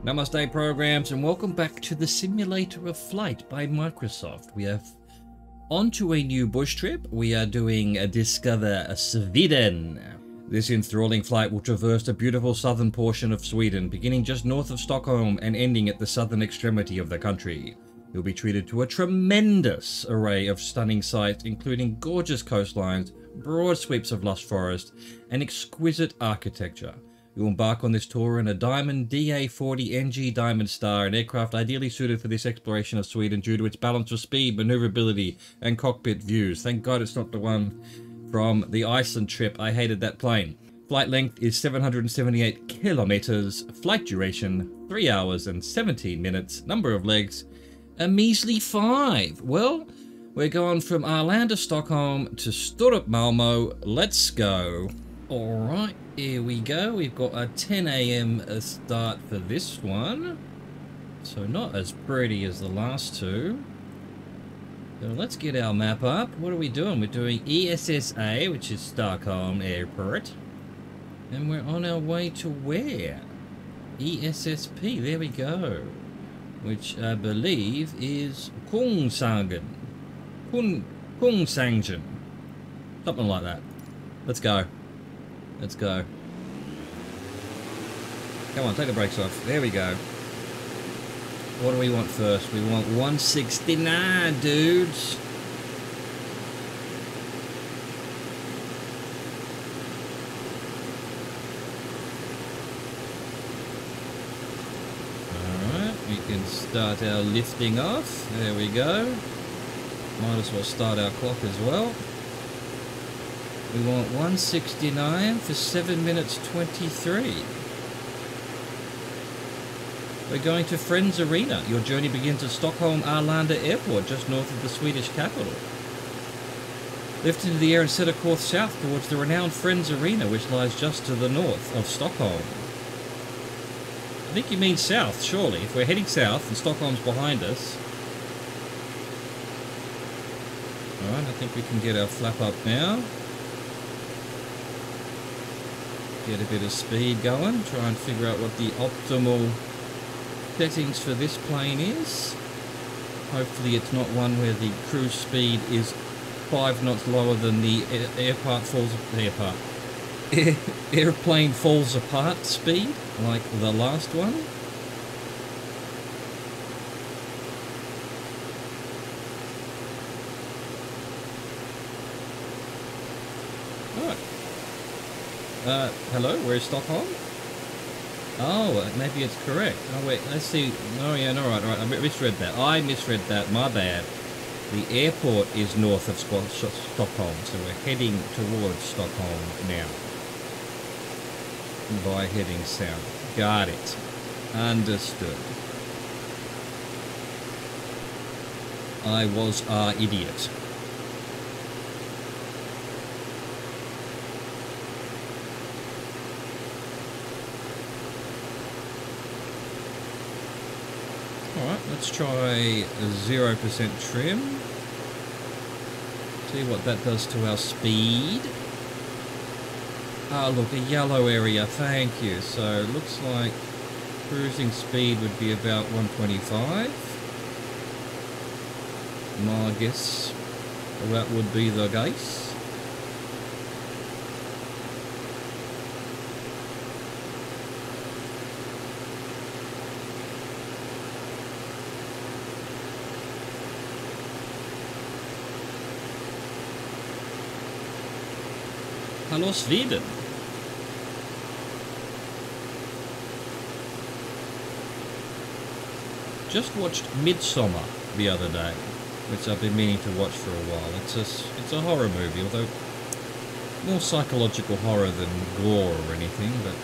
Namaste programs and welcome back to the Simulator of Flight by Microsoft. We are onto a new bush trip. We are doing Discover Sweden. This enthralling flight will traverse the beautiful southern portion of Sweden, beginning just north of Stockholm and ending at the southern extremity of the country. You'll be treated to a tremendous array of stunning sights, including gorgeous coastlines, broad sweeps of lush forest, and exquisite architecture. You'll embark on this tour in a Diamond DA40 NG Diamond Star, an aircraft ideally suited for this exploration of Sweden due to its balance of speed, maneuverability, and cockpit views. Thank God it's not the one from the Iceland trip. I hated that plane. Flight length is 778 kilometers. Flight duration, 3 hours and 17 minutes. Number of legs, a measly 5. Well, we're going from Arlanda, Stockholm to Sturup, Malmo. Let's go. Alright, here we go. We've got a 10 AM start for this one. So not as pretty as the last two. So let's get our map up. What are we doing? We're doing ESSA, which is Stockholm Airport. And we're on our way to where? ESSP, there we go. Which I believe is Kungsangen. Kungsangen. Something like that. Let's go. Let's go. Come on, take the brakes off. There we go. What do we want first? We want 169, dudes. Alright, we can start our lifting off. There we go. Might as well start our clock as well. We want 169 for 7 minutes 23. We're going to Friends Arena. Your journey begins at Stockholm Arlanda Airport, just north of the Swedish capital. Lift into the air and set a course south towards the renowned Friends Arena, which lies just to the north of Stockholm. I think you mean south, surely. If we're heading south and Stockholm's behind us. Alright, I think we can get our flap up now. Get a bit of speed going, try and figure out what the optimal settings for this plane is. Hopefully it's not one where the cruise speed is 5 knots lower than the airplane falls apart speed, like the last one. Hello, where's Stockholm? Oh, maybe it's correct. Oh wait, let's see. Oh yeah, no, right. I misread that. I misread that, my bad. The airport is north of Stockholm, so we're heading towards Stockholm now. By heading south. Got it. Understood. I was our idiot. Alright, let's try 0% trim. See what that does to our speed. Ah, look, a yellow area, thank you. So, looks like cruising speed would be about 125. My guess that would be the case. Hello, Sweden. Just watched Midsommar the other day, which I've been meaning to watch for a while. It's a horror movie, although more psychological horror than gore or anything, but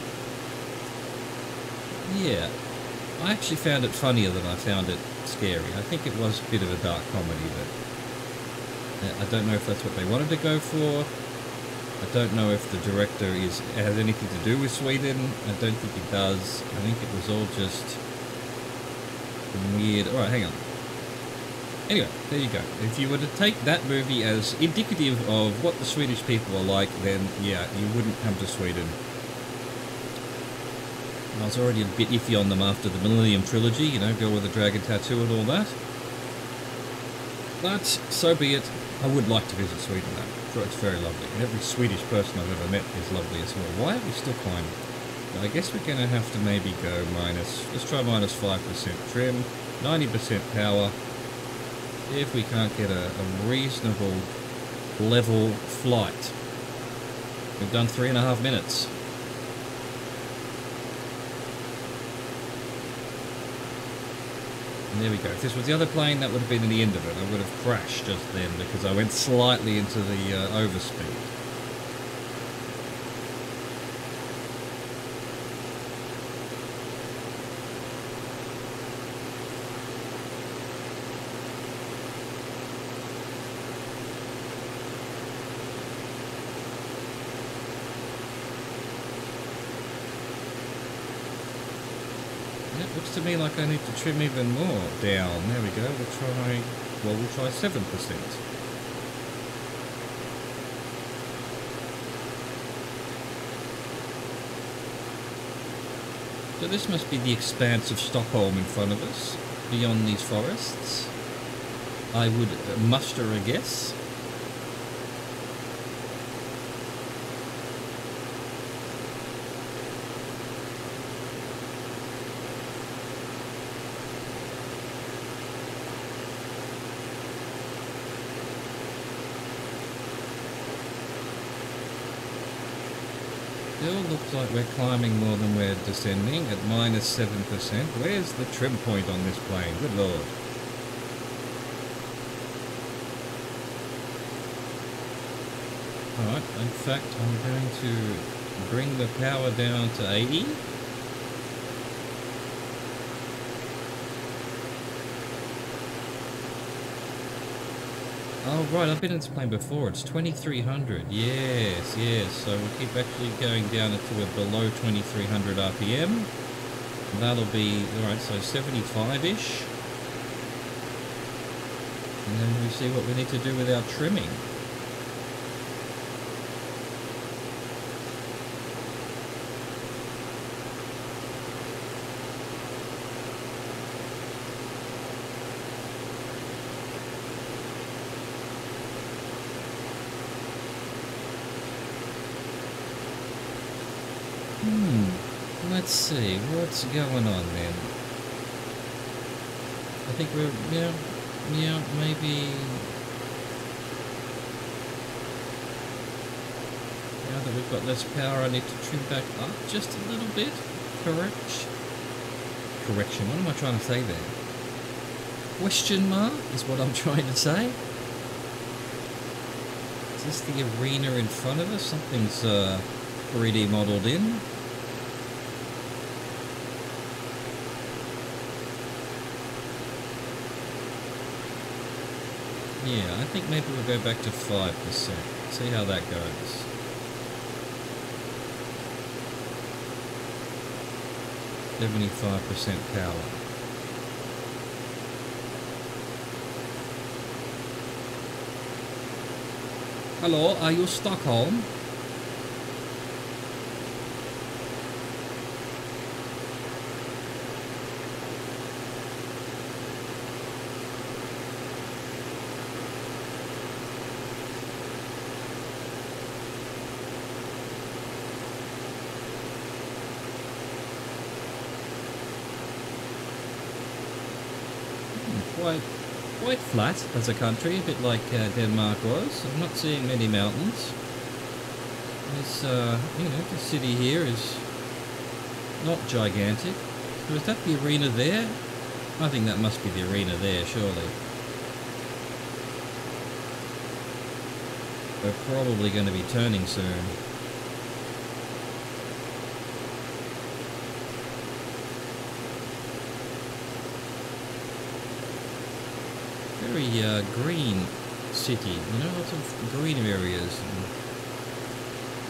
yeah. I actually found it funnier than I found it scary. I think it was a bit of a dark comedy, but I don't know if that's what they wanted to go for. I don't know if the director has anything to do with Sweden. I don't think it does. I think it was all just weird. Alright, hang on. Anyway, there you go. If you were to take that movie as indicative of what the Swedish people are like, then yeah, you wouldn't come to Sweden. I was already a bit iffy on them after the Millennium Trilogy, you know, Girl with a Dragon Tattoo and all that. But, so be it. I would like to visit Sweden though. It's very lovely. And every Swedish person I've ever met is lovely as well. Why are we still climbing? But I guess we're going to have to maybe go let's try minus 5% trim, 90% power. If we can't get a reasonable level flight. We've done 3.5 minutes. And there we go. If this was the other plane, that would have been the end of it. I would have crashed just then because I went slightly into the overspeed. Looks to me like I need to trim even more down. There we go. We'll try 7%. So this must be the expanse of Stockholm in front of us, beyond these forests. I would muster a guess. Still looks like we're climbing more than we're descending at minus 7%. Where's the trim point on this plane? Good lord. Alright, in fact I'm going to bring the power down to 80. Oh right, I've been in this plane before, it's 2300, yes, so we'll keep actually going down to a below 2300 RPM. That'll be, alright, so 75-ish. And then we see what we need to do with our trimming. Let's see, what's going on then? I think we're, yeah, maybe... Now that we've got less power, I need to trim back up just a little bit. Correction, what am I trying to say there? Question mark is what I'm trying to say. Is this the arena in front of us? Something's 3D modelled in. Yeah, I think maybe we'll go back to 5%. See how that goes. %75% power. Hello, are you Stockholm? Quite flat as a country, a bit like Denmark was. I'm not seeing many mountains. This, the city here is not gigantic. So is that the arena there? I think that must be the arena there, surely. We're probably going to be turning soon. Very green city, lots of green areas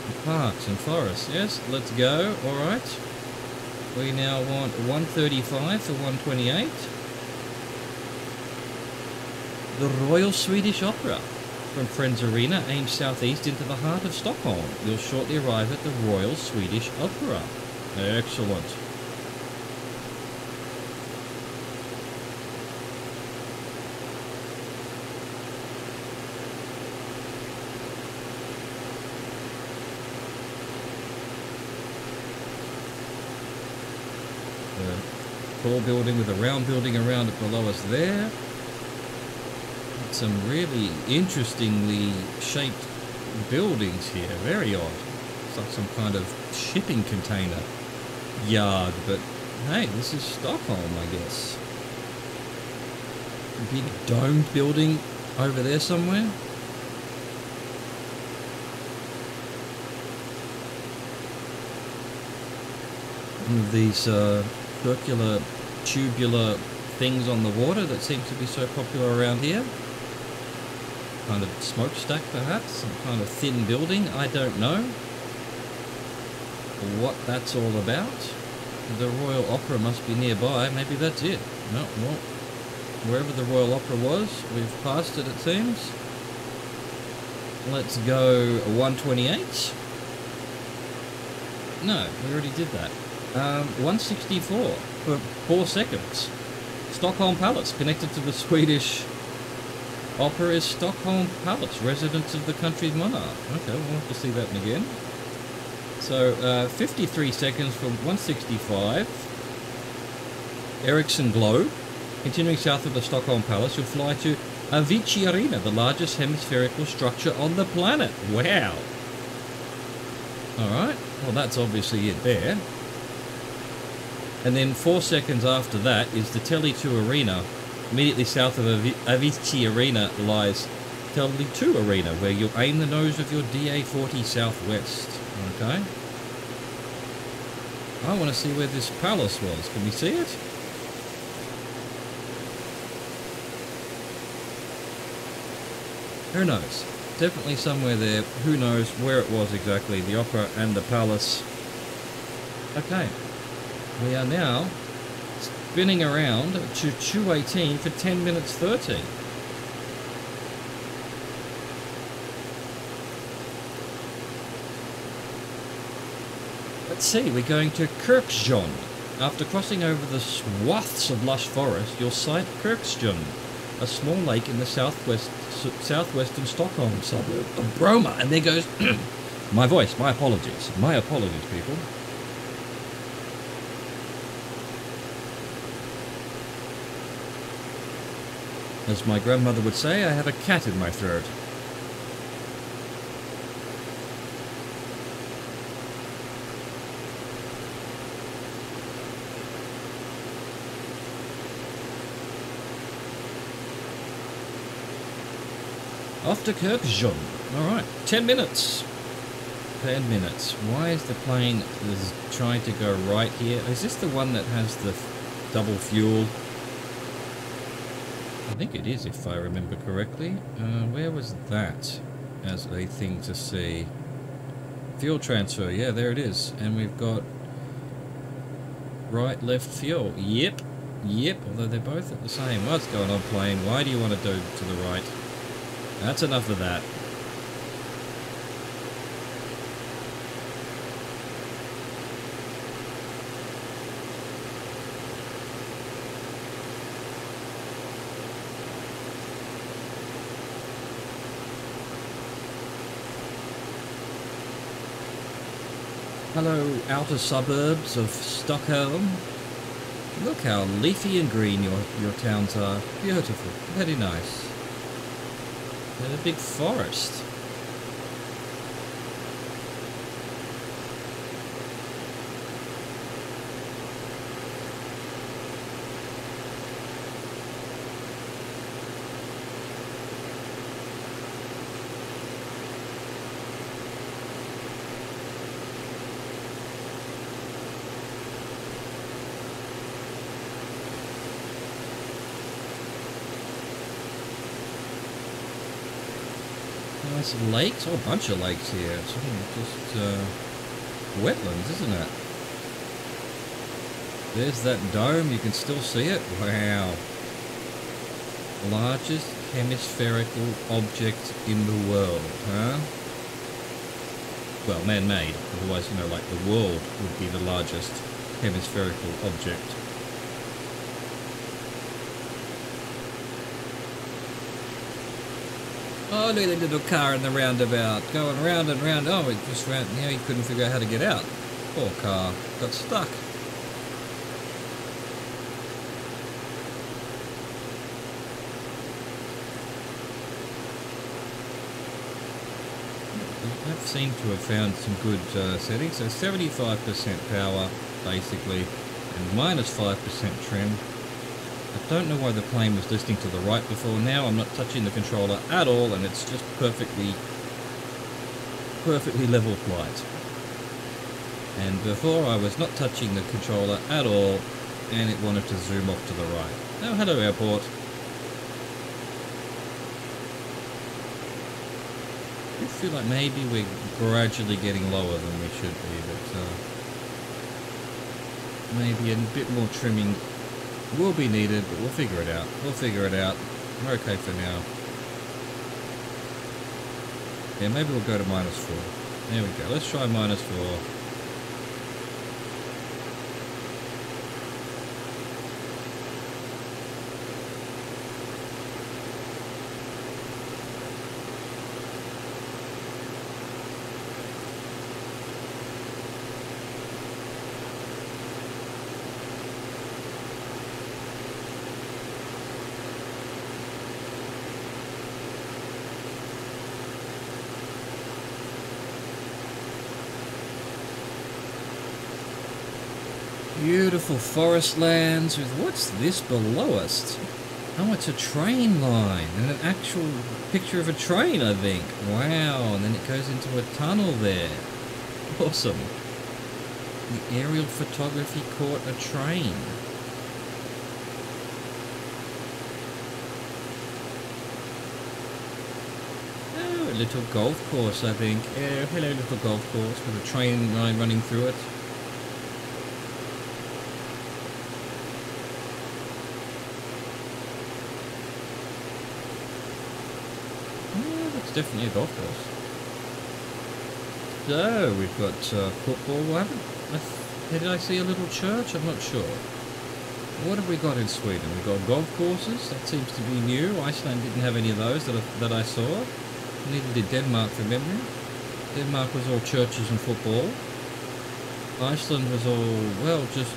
and parks and forests. Yes, let's go. All right. We now want 135 to 128. The Royal Swedish Opera from Friends Arena aims southeast into the heart of Stockholm. You'll shortly arrive at the Royal Swedish Opera. Excellent. tall building with a round building around it below us there. Some really interestingly shaped buildings here. Very odd. It's like some kind of shipping container yard, but hey, this is Stockholm, I guess. A big domed building over there somewhere. One of these circular, tubular things on the water that seems to be so popular around here. Kind of smokestack, perhaps, some kind of thin building. I don't know what that's all about. The Royal Opera must be nearby. Maybe that's it. No, well, wherever the Royal Opera was, we've passed it, it seems. Let's go 128. No, we already did that. 164 for 4 seconds. Stockholm Palace, connected to the Swedish Opera is Stockholm Palace, residence of the country's monarch. Okay, we'll have to see that again. So, 53 seconds from 165. Ericsson Globe. Continuing south of the Stockholm Palace, you'll fly to Avicii Arena, the largest hemispherical structure on the planet. Wow. Alright, well that's obviously it there. And then 4 seconds after that is the Tele2 Arena. Immediately south of Avicii Arena lies Tele2 Arena, where you'll aim the nose of your DA-40 southwest. Okay. I want to see where this palace was. Can we see it? Who knows? Definitely somewhere there. Who knows where it was exactly, the opera and the palace. Okay. We are now spinning around to 218 for 10 minutes 13. Let's see, we're going to Kirksjön. After crossing over the swaths of lush forest, you'll sight Kirksjön, a small lake in the southwestern Stockholm suburb of Bromma. And there goes my voice. My apologies. My apologies, people. As my grandmother would say, I have a cat in my throat. Off to Kirksjön. Alright, 10 minutes. 10 minutes. Why is the plane trying to go right here? Is this the one that has the double fuel? I think it is, if I remember correctly. Where was that as a thing to see? Fuel transfer, yeah, there it is. And we've got right, left fuel. Yep, yep, although they're both at the same. What's going on, plane? Why do you want to do to the right? That's enough of that. Hello, outer suburbs of Stockholm. Look how leafy and green your towns are. Beautiful, very nice. And a big forest. Nice lakes, oh, a bunch of lakes here. It's just wetlands, isn't it? There's that dome, you can still see it. Wow. Largest hemispherical object in the world, huh? Well, man-made. Otherwise, you know, like the world would be the largest hemispherical object. Oh, look at the little car in the roundabout, going round and round. Oh, it just ran, you know, he couldn't figure out how to get out. Poor car, got stuck. I've seemed to have found some good settings. So 75% power, basically, and minus 5% trim. I don't know why the plane was listening to the right before. Now I'm not touching the controller at all, and it's just perfectly level flight. And before I was not touching the controller at all, and it wanted to zoom off to the right. Oh, hello airport. I feel like maybe we're gradually getting lower than we should be, but maybe a bit more trimming will be needed, but we'll figure it out. We'll figure it out. We're okay for now. Yeah, maybe we'll go to -4. There we go. Let's try -4. Beautiful forest lands with what's this below us? Oh, it's a train line and an actual picture of a train, I think. Wow, and then it goes into a tunnel there. Awesome. The aerial photography caught a train. Oh, a little golf course, I think. Yeah, hello, little golf course with a train line running through it. Definitely a golf course. So we've got football. Did I see a little church? I'm not sure. What have we got in Sweden? We've got golf courses. That seems to be new. Iceland didn't have any of those that I saw. Neither did Denmark, from memory. Denmark was all churches and football. Iceland was all, well, just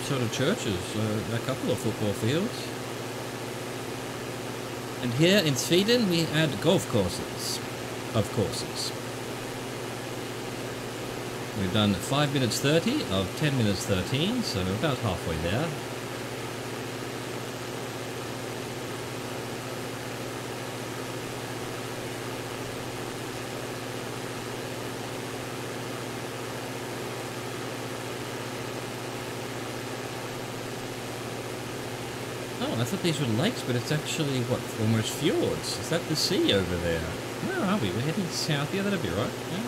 sort of churches. A couple of football fields. And here in Sweden we had golf courses, of courses. We've done 5 minutes 30 of 10 minutes 13, so about halfway there. I thought these were lakes, but it's actually, what, almost fjords. Is that the sea over there? Where are we? We're heading south. Yeah, that'd be right. Yeah.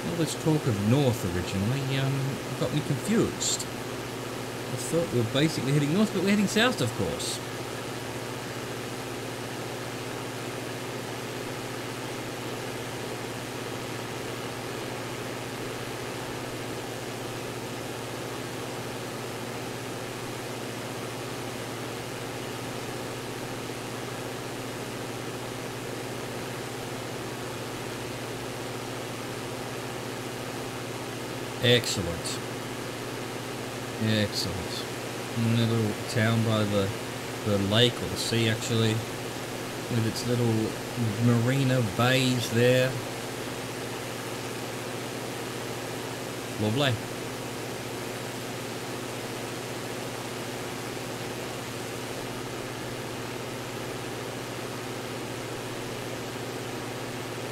All this talk of north originally got me confused. I thought we were basically heading north, but we're heading south, of course. Excellent. Excellent. And a little town by the lake, or the sea actually, with its little marina bays there. Lovely.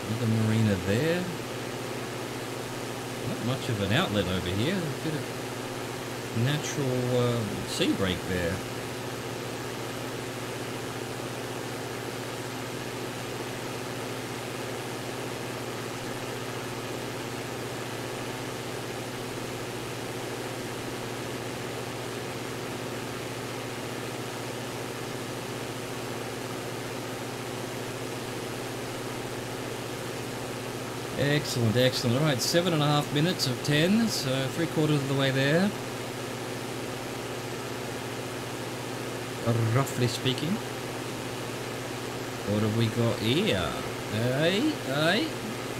Another marina there. Not much of an outlet over here. A bit of natural sea break there. Excellent, excellent. All right, 7.5 minutes of 10, so 3/4 of the way there. Roughly speaking. What have we got here?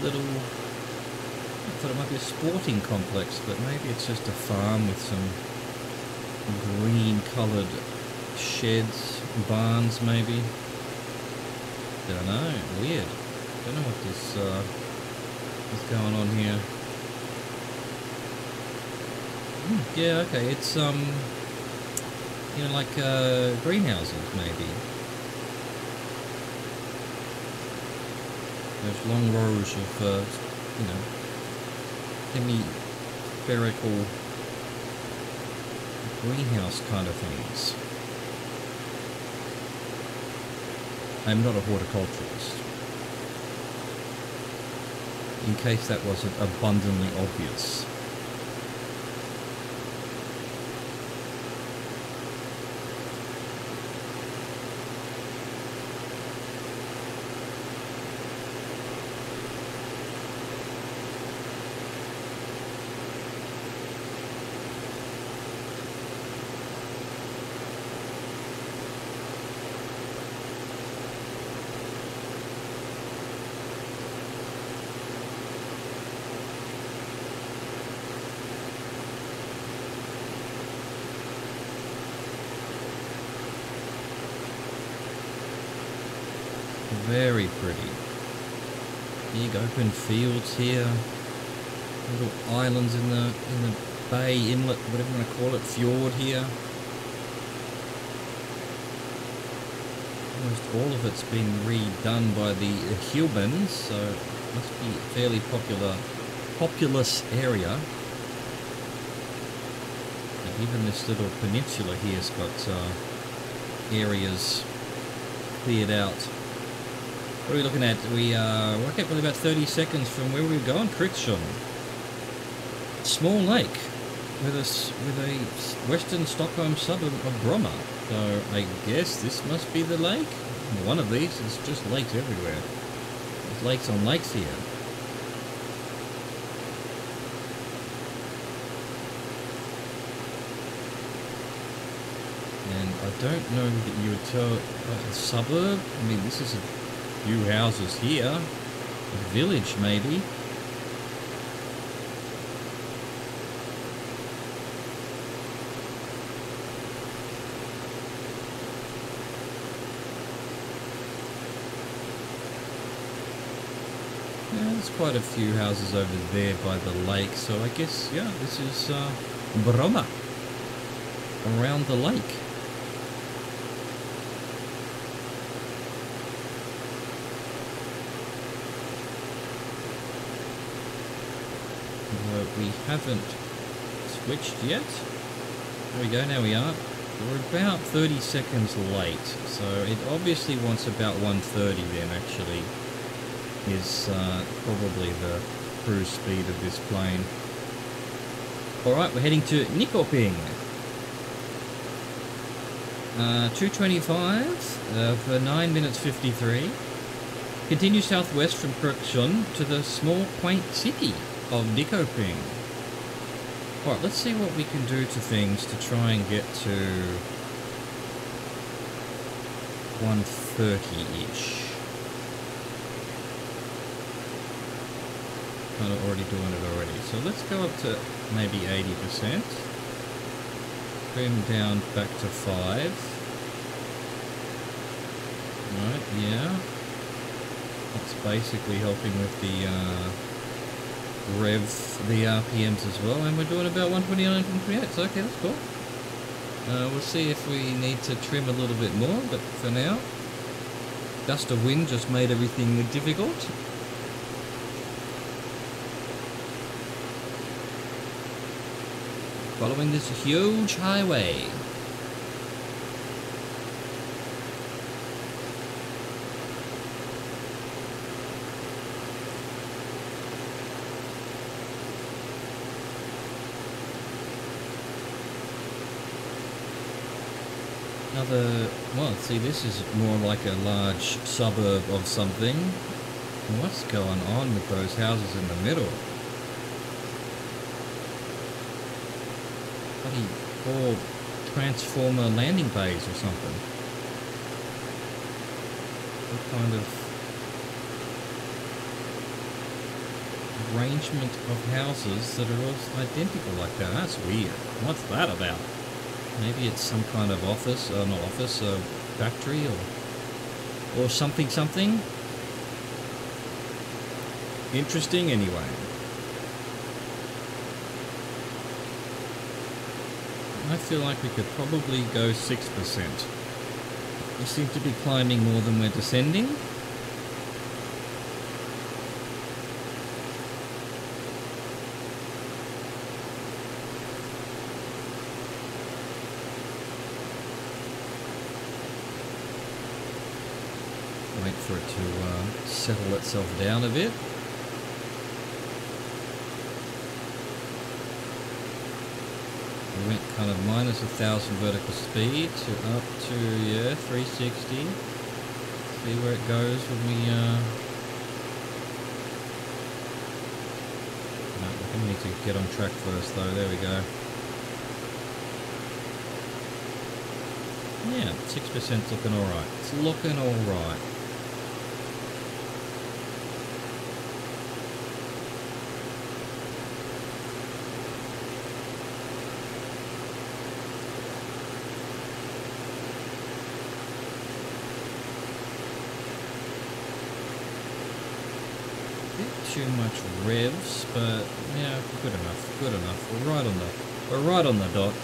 Little... I thought it might be a sporting complex, but maybe it's just a farm with some green coloured sheds, barns maybe. Don't know. Weird. Don't know what this is going on here. Yeah, okay. It's you know, like greenhouses maybe. There's long rows of you know, hemispherical greenhouse kind of things. I'm not a horticulturist, in case that wasn't abundantly obvious. Very pretty. Big open fields here. Little islands in the bay, inlet, whatever you want to call it, fjord here. Almost all of it's been redone by the humans, so it must be a fairly populous area. And even this little peninsula here's got areas cleared out. What are we looking at? We are probably about 30 seconds from where we've gone. Crichton. Small lake with a western Stockholm suburb of Bromma. So I guess this must be the lake. One of these. It's just lakes everywhere. There's lakes on lakes here. And I don't know that you would tell a suburb. I mean, this is a few houses here, a village maybe. Yeah, there's quite a few houses over there by the lake, so I guess, yeah, this is Bromma, around the lake. We haven't switched yet. There we go, now we are. We're about 30 seconds late, so it obviously wants about 130 then actually, is probably the cruise speed of this plane. Alright, we're heading to Nyköping. 225 for 9 minutes 53. Continue southwest from Kristiansand to the small quaint city of Nyköping. Alright, let's see what we can do to things to try and get to 130-ish. Kind of already doing it already. So let's go up to maybe 80%. Trim down back to 5. Right, yeah. That's basically helping with the the RPMs as well, and we're doing about 129 from 28, so okay, that's cool. We'll see if we need to trim a little bit more, but for now, gust of wind just made everything difficult. Following this huge highway. Another, well, see, this is more like a large suburb of something. What's going on with those houses in the middle? Bloody poor transformer landing bays or something. What kind of arrangement of houses that are all identical like that? That's weird. What's that about? Maybe it's some kind of office, not office, factory, or or something something. Interesting anyway. I feel like we could probably go 6%. We seem to be climbing more than we're descending. Wait for it to settle itself down a bit. We went kind of minus 1,000 vertical speed to up to, yeah, 360. See where it goes when we, no, we need to get on track first though, there we go. Yeah, 6% looking alright. It's looking alright. Too much revs, but yeah, good enough, good enough. We're right on the dot.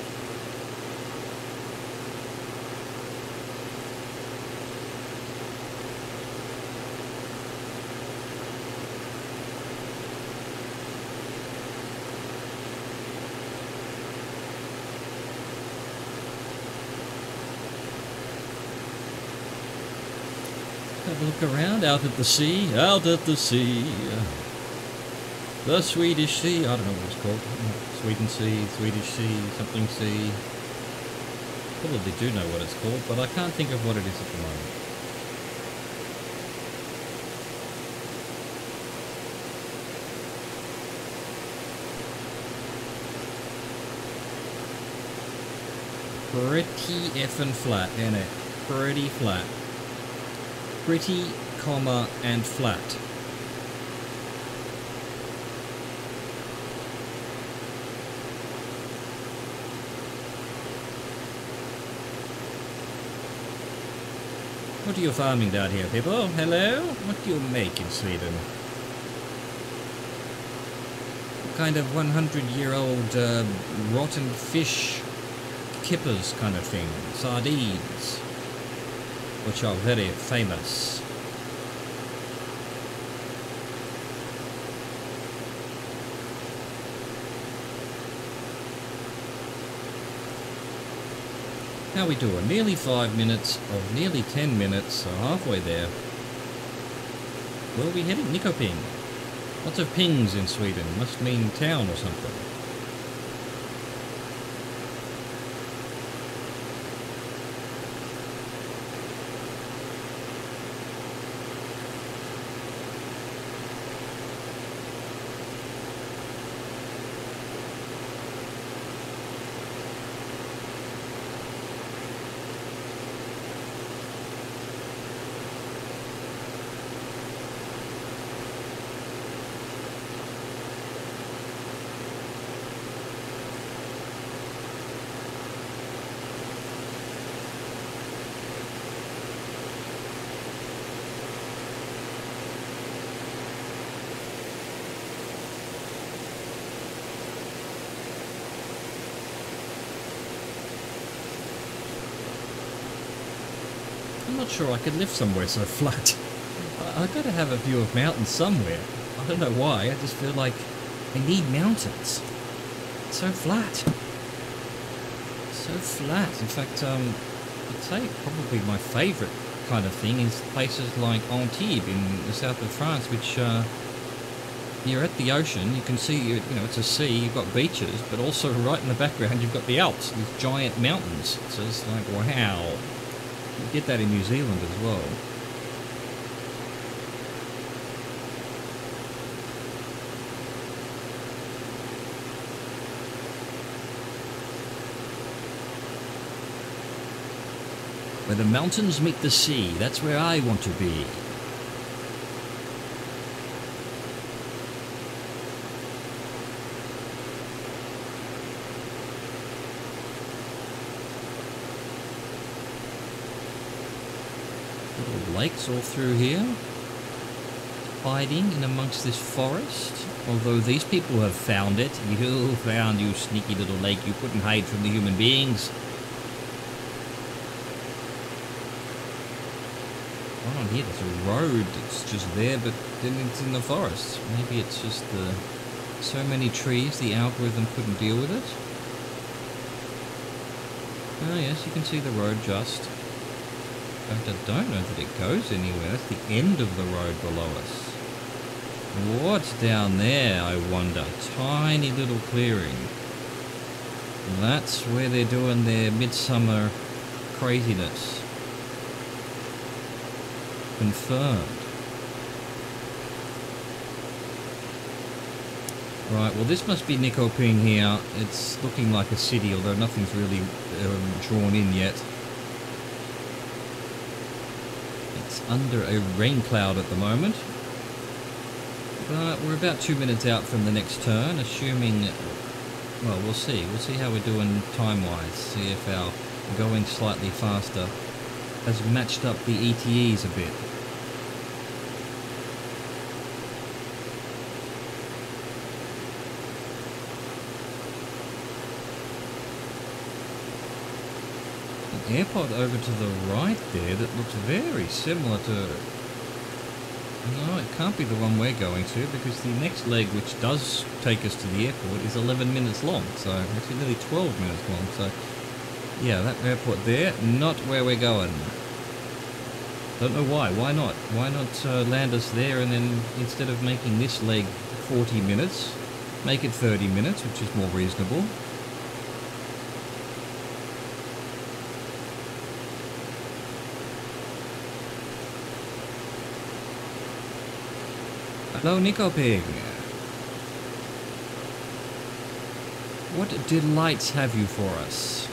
Have a look around, out at the sea, out at the sea. The Swedish Sea, I don't know what it's called. Sweden Sea, Swedish Sea, something sea. Probably do know what it's called, but I can't think of what it is at the moment. Pretty effing flat, ain't it? Pretty flat. Pretty, comma, and flat. What are you farming down here, people? Hello? What do you make in Sweden? What kind of 100-year-old rotten fish kippers kind of thing? Sardines, which are very famous. How we doing? Nearly 5 minutes of nearly 10 minutes, so halfway there. Where are we heading? Nyköping. Lots of pings in Sweden. Must mean town or something. I'm not sure I could live somewhere so flat. I've got to have a view of mountains somewhere. I don't know why, I just feel like I need mountains. It's so flat. So flat. In fact, I'd say probably my favourite kind of thing is places like Antibes in the south of France, which you're at the ocean, you can see, you know, it's a sea, you've got beaches, but also right in the background you've got the Alps, these giant mountains. So it's like, wow. You get that in New Zealand as well. Where the mountains meet the sea, that's where I want to be. lakes all through here, hiding in amongst this forest. Although these people have found it. You found, you sneaky little lake. You couldn't hide from the human beings. Oh, here there's a road that's just there, but then it's in the forest. Maybe it's just so many trees, the algorithm couldn't deal with it. Oh yes, you can see the road just. In fact, I don't know that it goes anywhere. That's the end of the road below us. What's down there, I wonder? Tiny little clearing. That's where they're doing their midsummer craziness. Confirmed. Right, well this must be Nikoping here. It's looking like a city, although nothing's really drawn in yet. It's under a rain cloud at the moment. But we're about 2 minutes out from the next turn, assuming... Well, we'll see. We'll see how we're doing time-wise. See if our going slightly faster has matched up the ETEs a bit. An airport over to the right there that looks very similar to... No, it can't be the one we're going to, because the next leg, which does take us to the airport, is 11 minutes long, so actually nearly 12 minutes long, so yeah, that airport there, not where we're going. Don't know why. Why not? Why not land us there, and then instead of making this leg 40 minutes, make it 30 minutes, which is more reasonable. Hello, Nikoping. What delights have you for us?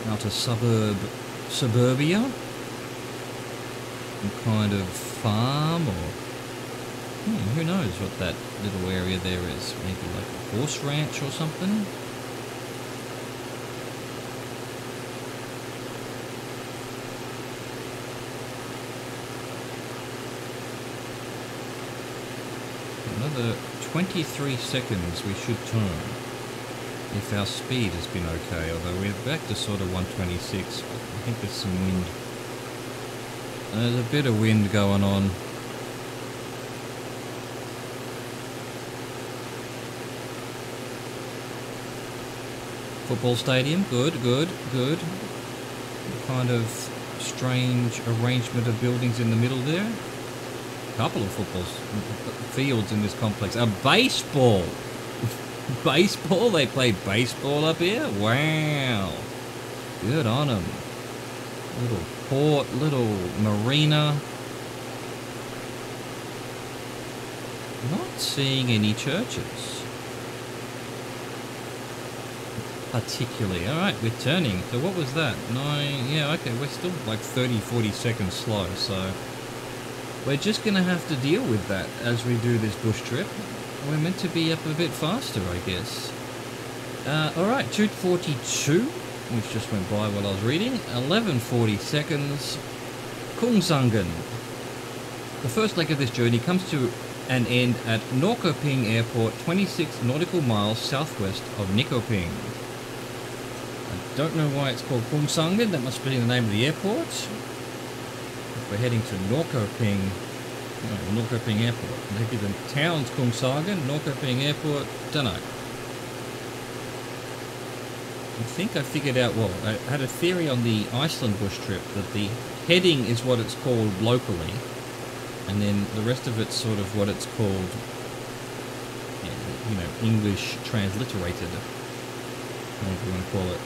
Outer suburbia? Some kind of farm, or... who knows what that little area there is. Maybe like a horse ranch or something? Another 23 seconds we should turn, if our speed has been okay, although we're back to sort of 126, but I think there's some wind. There's a bit of wind going on. Football stadium, good. Kind of strange arrangement of buildings in the middle there. Couple of football fields in this complex. A baseball! Baseball? They play baseball up here? Wow! Good on them. Little port, little marina. Not seeing any churches. Particularly. Alright, we're turning. So what was that? 9... Yeah, okay, we're still like 30-40 seconds slow, so... We're just going to have to deal with that as we do this bush trip. We're meant to be up a bit faster, I guess. Alright, 2:42, which just went by while I was reading. 11:40 seconds. Kungsangen. The first leg of this journey comes to an end at Norrköping Airport, 26 nautical miles southwest of Nikoping. I don't know why it's called Kungsangen. That must be the name of the airport. We're heading to Norrköping, Norrköping Airport. Maybe the town's Kungshagen, Norrköping Airport, dunno. I think I figured out, well, I had a theory on the Iceland bush trip that the heading is what it's called locally, and then the rest of it's sort of what it's called, you know, English transliterated, whatever you want to call it.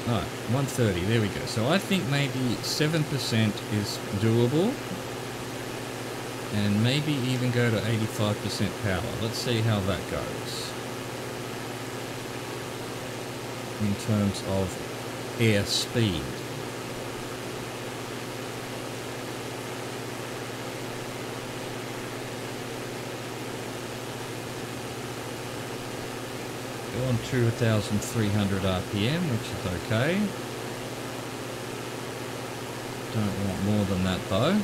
Alright, 130, there we go. So I think maybe 7% is doable. And maybe even go to 85% power. Let's see how that goes. In terms of air speed. Go on 2,300 RPM, which is okay. Don't want more than that though.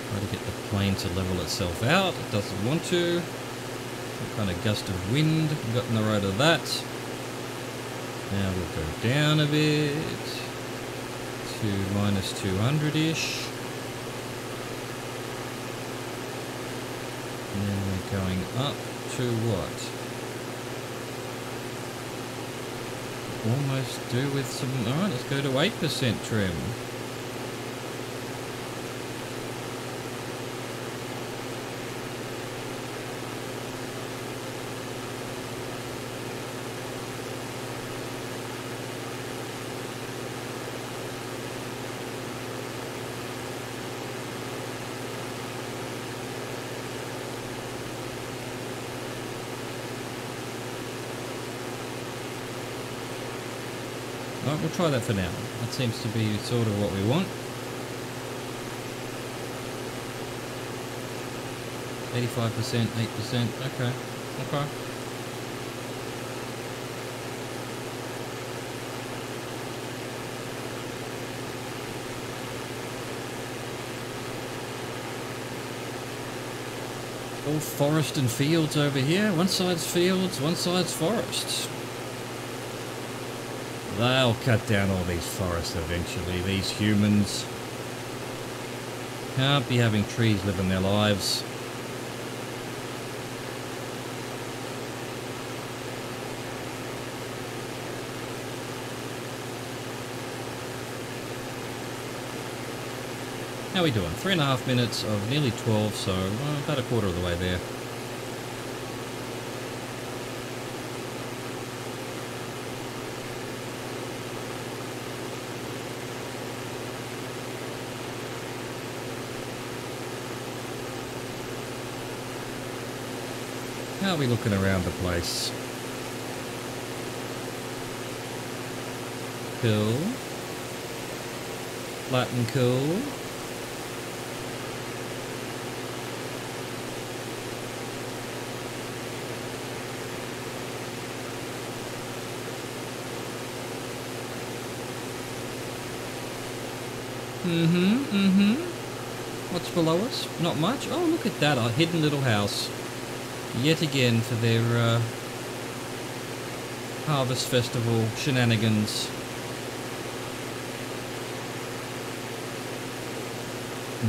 Try to get the plane to level itself out. It doesn't want to. Some kind of gust of wind got in the road of that. Now we'll go down a bit to minus 200-ish. And then we're going up to what? Almost do with some... Alright, let's go to 8% trim. Alright, we'll try that for now. That seems to be sort of what we want. 85%, 8%, okay. Okay. All forest and fields over here. One side's fields, one side's forests. They'll cut down all these forests eventually, these humans. Can't be having trees living their lives. How are we doing? 3.5 minutes of nearly 12, so about a quarter of the way there. How are we looking around the place? Cool. Flat and cool. What's below us? Not much. Oh, look at that, a hidden little house. Yet again for their Harvest Festival shenanigans.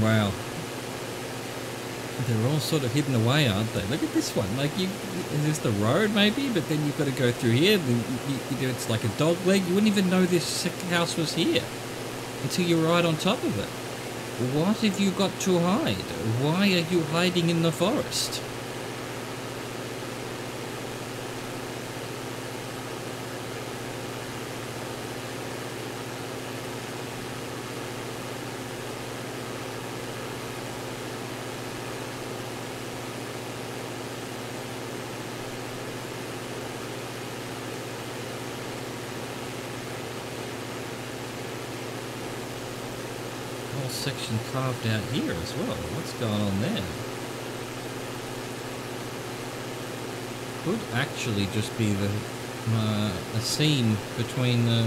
Wow. They're all sort of hidden away, aren't they? Look at this one. Like, is this the road maybe? But then you've got to go through here. It's like a dog leg. You wouldn't even know this house was here until you're right on top of it. What have you got to hide? Why are you hiding in the forest? Section carved out here as well. What's going on there? Could actually just be the a scene between the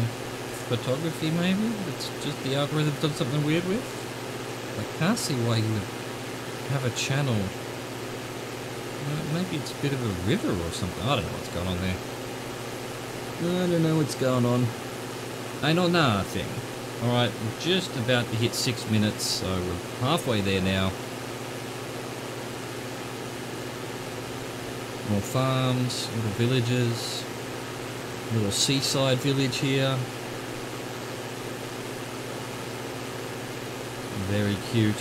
photography, maybe. It's just the algorithm done something weird with. I can't see why you would have a channel. Maybe it's a bit of a river or something. I don't know what's going on there. I don't know what's going on. I know nothing. Alright, we're just about to hit 6 minutes, so we're halfway there now. More farms, little villages, little seaside village here. Very cute.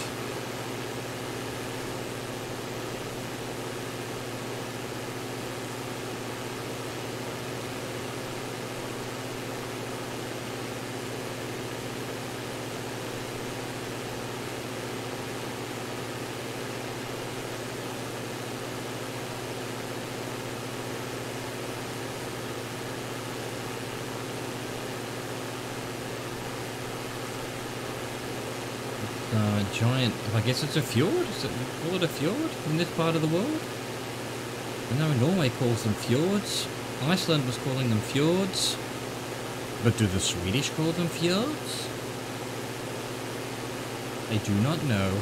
giant, I guess it's a fjord? Is it, call it a fjord in this part of the world? I know Norway calls them fjords. Iceland was calling them fjords. But do the Swedish call them fjords? I do not know.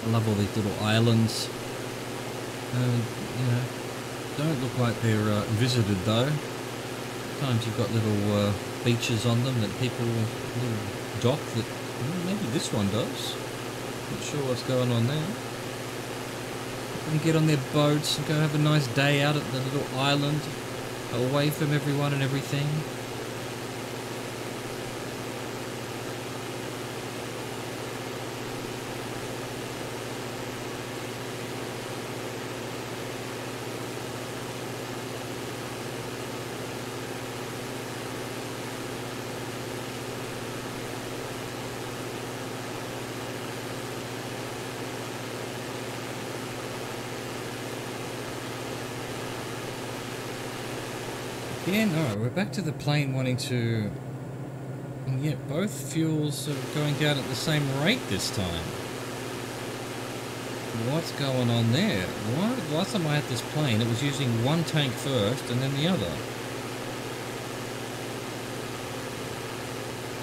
I love all these little islands. You know, don't look like they're visited though. Sometimes you've got little beaches on them that people, little dock that, maybe this one does. Not sure what's going on there. People can get on their boats and go have a nice day out at the little island, away from everyone and everything. Again, alright, we're back to the plane wanting to... And yet both fuels are going down at the same rate this time. What's going on there? Why? Last time I had this plane, it was using one tank first and then the other.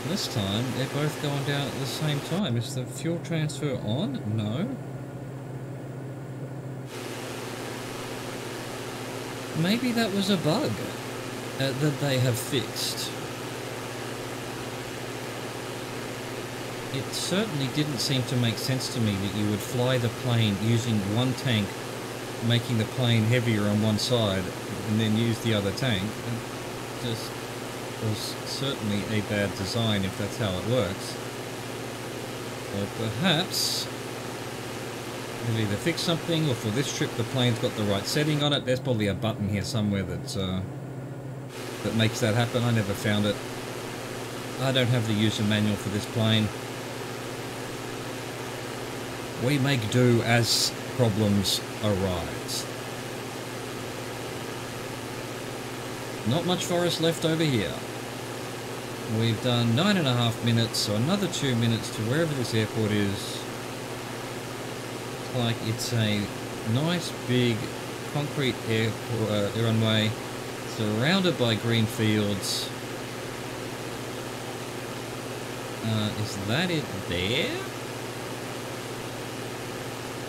This time, they're both going down at the same time. Is the fuel transfer on? No. Maybe that was a bug that they have fixed. It certainly didn't seem to make sense to me that you would fly the plane using one tank, making the plane heavier on one side, and then use the other tank. It just was certainly a bad design if that's how it works. Or perhaps they've either fixed something, or for this trip the plane's got the right setting on it. There's probably a button here somewhere that makes that happen. I never found it. I don't have the user manual for this plane. We make do as problems arise. Not much forest left over here. We've done 9.5 minutes, so another 2 minutes to wherever this airport is. It's like it's a nice big concrete runway surrounded by green fields. Is that it there?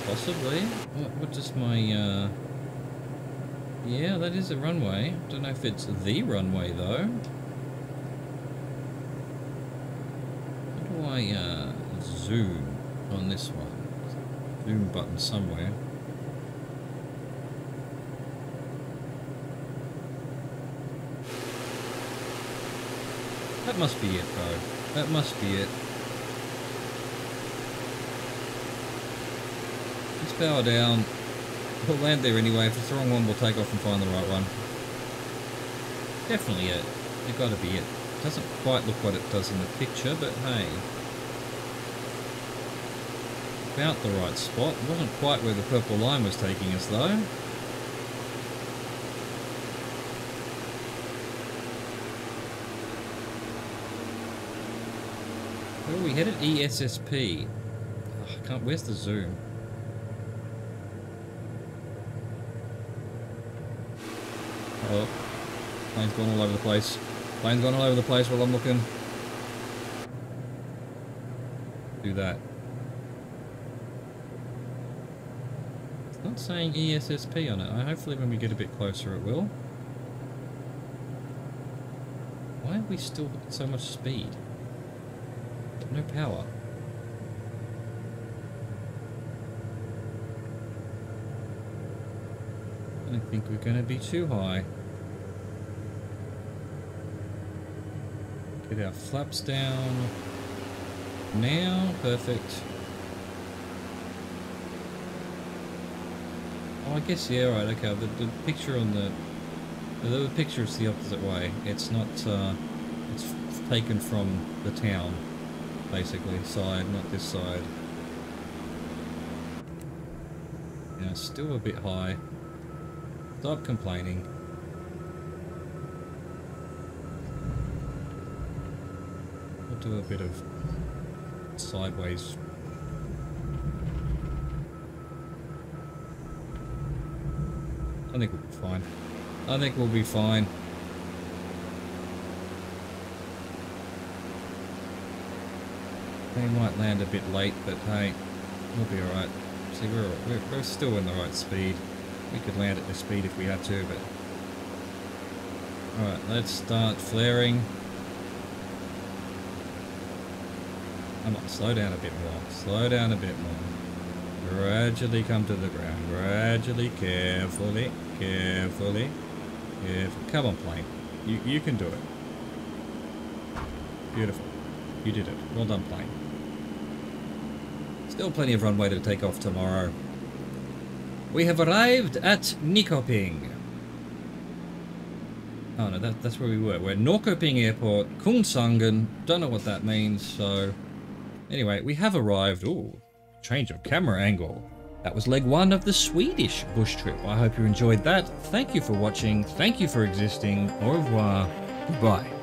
Possibly. What does my, yeah, that is a runway. Don't know if it's the runway, though. How do I, zoom on this one? Zoom button somewhere. That must be it, bro. That must be it. Let's power down. We'll land there anyway. If it's the wrong one, we'll take off and find the right one. Definitely it. It gotta be it. Doesn't quite look what it does in the picture, but hey. About the right spot. Wasn't quite where the purple line was taking us, though. Where are we headed? ESSP. Oh, I can't. Where's the zoom? Oh, plane's gone all over the place. Plane's gone all over the place while I'm looking. Do that. It's not saying ESSP on it. Hopefully when we get a bit closer it will. Why are we still at so much speed? No power. I don't think we're going to be too high. Get our flaps down. Now, perfect. Oh, I guess, yeah, right, okay. The picture on the picture is the opposite way. It's not, it's taken from the town, basically, side, not this side. Yeah, still a bit high. Stop complaining. I'll do a bit of sideways. I think we'll be fine. I think we'll be fine. They might land a bit late, but hey, we'll be alright. See, we're still in the right speed. We could land at this speed if we had to, but... Alright, let's start flaring. Come on, slow down a bit more. Slow down a bit more. Gradually come to the ground. Gradually, carefully, carefully, carefully. Come on, plane. You can do it. Beautiful. You did it. Well done, plane. Still plenty of runway to take off tomorrow. We have arrived at Nikoping. Oh no, that's where we were. We're at Norrköping Airport, Kungsängen. Don't know what that means, so... Anyway, we have arrived. Ooh, change of camera angle. That was leg one of the Swedish bush trip. I hope you enjoyed that. Thank you for watching. Thank you for existing. Au revoir. Goodbye.